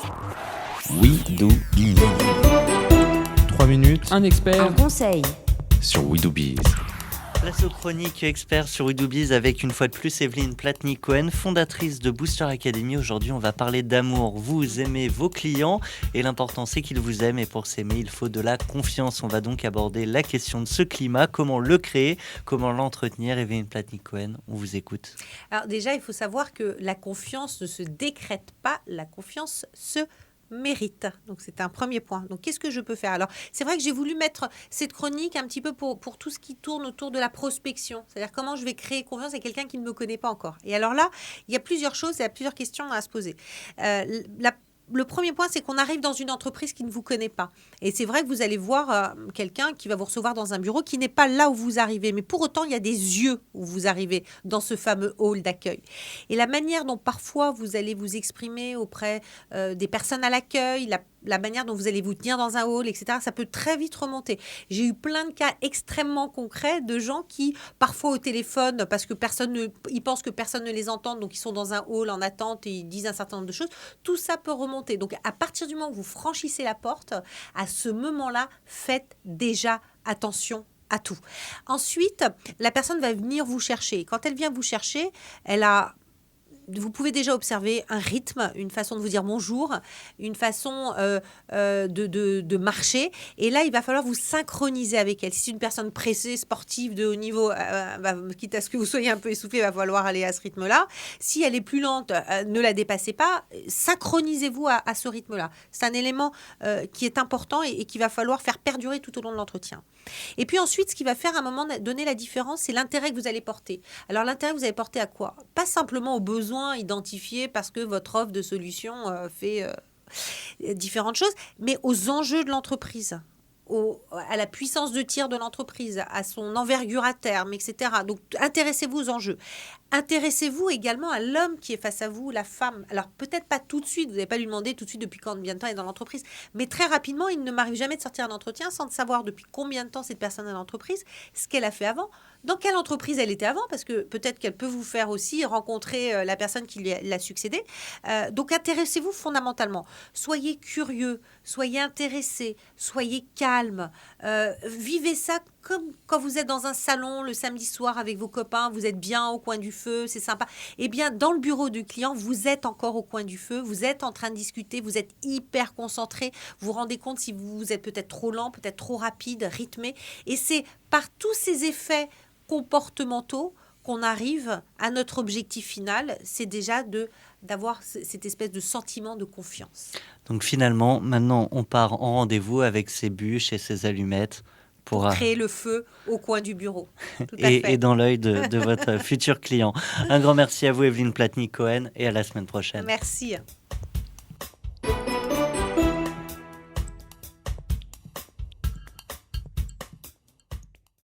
We Do Biz. 3 minutes Un expert, Un conseil. Sur We Do Biz. Place aux chroniques experts sur We Do Biz avec une fois de plus Evelyne Platnik-Cohen, fondatrice de Booster Academy. Aujourd'hui, on va parler d'amour. Vous aimez vos clients et l'important c'est qu'ils vous aiment, et pour s'aimer, il faut de la confiance. On va donc aborder la question de ce climat, comment le créer, comment l'entretenir. Evelyne Platnik-Cohen, on vous écoute. Alors déjà, il faut savoir que la confiance ne se décrète pas, la confiance se mérite. Donc c'est un premier point. Donc qu'est-ce que je peux faire? Alors c'est vrai que j'ai voulu mettre cette chronique un petit peu pour tout ce qui tourne autour de la prospection, c'est-à-dire comment je vais créer confiance à quelqu'un qui ne me connaît pas encore. Et alors là, il y a plusieurs choses, il y a plusieurs questions à se poser. Le premier point, c'est qu'on arrive dans une entreprise qui ne vous connaît pas. Et c'est vrai que vous allez voir quelqu'un qui va vous recevoir dans un bureau qui n'est pas là où vous arrivez. Mais pour autant, il y a des yeux où vous arrivez dans ce fameux hall d'accueil. Et la manière dont parfois vous allez vous exprimer auprès des personnes à l'accueil, la manière dont vous allez vous tenir dans un hall, etc., ça peut très vite remonter. J'ai eu plein de cas extrêmement concrets de gens qui, parfois au téléphone, parce que ils pensent que personne ne les entend, donc ils sont dans un hall en attente et ils disent un certain nombre de choses. Tout ça peut remonter. Donc, à partir du moment où vous franchissez la porte, à ce moment-là, faites déjà attention à tout. Ensuite, la personne va venir vous chercher. Quand elle vient vous chercher, vous pouvez déjà observer un rythme, une façon de vous dire bonjour, une façon de marcher. Et là, il va falloir vous synchroniser avec elle. Si c'est une personne pressée, sportive, de haut niveau, quitte à ce que vous soyez un peu essoufflé, il va falloir aller à ce rythme-là. Si elle est plus lente, ne la dépassez pas. Synchronisez-vous à ce rythme-là. C'est un élément qui est important et qu'il va falloir faire perdurer tout au long de l'entretien. Et puis ensuite, ce qui va faire à un moment donné la différence, c'est l'intérêt que vous allez porter. Alors, l'intérêt que vous allez porter à quoi? Pas simplement aux besoins identifiés parce que votre offre de solution fait différentes choses, mais aux enjeux de l'entreprise, à la puissance de tir de l'entreprise, à son envergure à terme, etc. Donc, intéressez-vous aux enjeux. Intéressez-vous également à l'homme qui est face à vous, la femme. Alors, peut-être pas tout de suite, vous n'allez pas lui demander tout de suite depuis combien de temps elle est dans l'entreprise, mais très rapidement, il ne m'arrive jamais de sortir un entretien sans savoir depuis combien de temps cette personne est dans l'entreprise, ce qu'elle a fait avant, dans quelle entreprise elle était avant, parce que peut-être qu'elle peut vous faire aussi rencontrer la personne qui l'a succédé. Donc, intéressez-vous fondamentalement. Soyez curieux, soyez intéressés, soyez calme. Vivez ça comme quand vous êtes dans un salon le samedi soir avec vos copains, vous êtes bien au coin du feu, c'est sympa. Eh bien, dans le bureau du client, vous êtes encore au coin du feu, vous êtes en train de discuter, vous êtes hyper concentré, vous vous rendez compte si vous êtes peut-être trop lent, peut-être trop rapide, rythmé. Et c'est par tous ces effets comportementaux qu'on arrive à notre objectif final, c'est déjà d'avoir cette espèce de sentiment de confiance. Donc finalement, maintenant, on part en rendez-vous avec ses bûches et ses allumettes pour créer le feu au coin du bureau. Tout à fait. Et dans l'œil de votre futur client. Un grand merci à vous, Evelyne Platnik-Cohen, et à la semaine prochaine. Merci.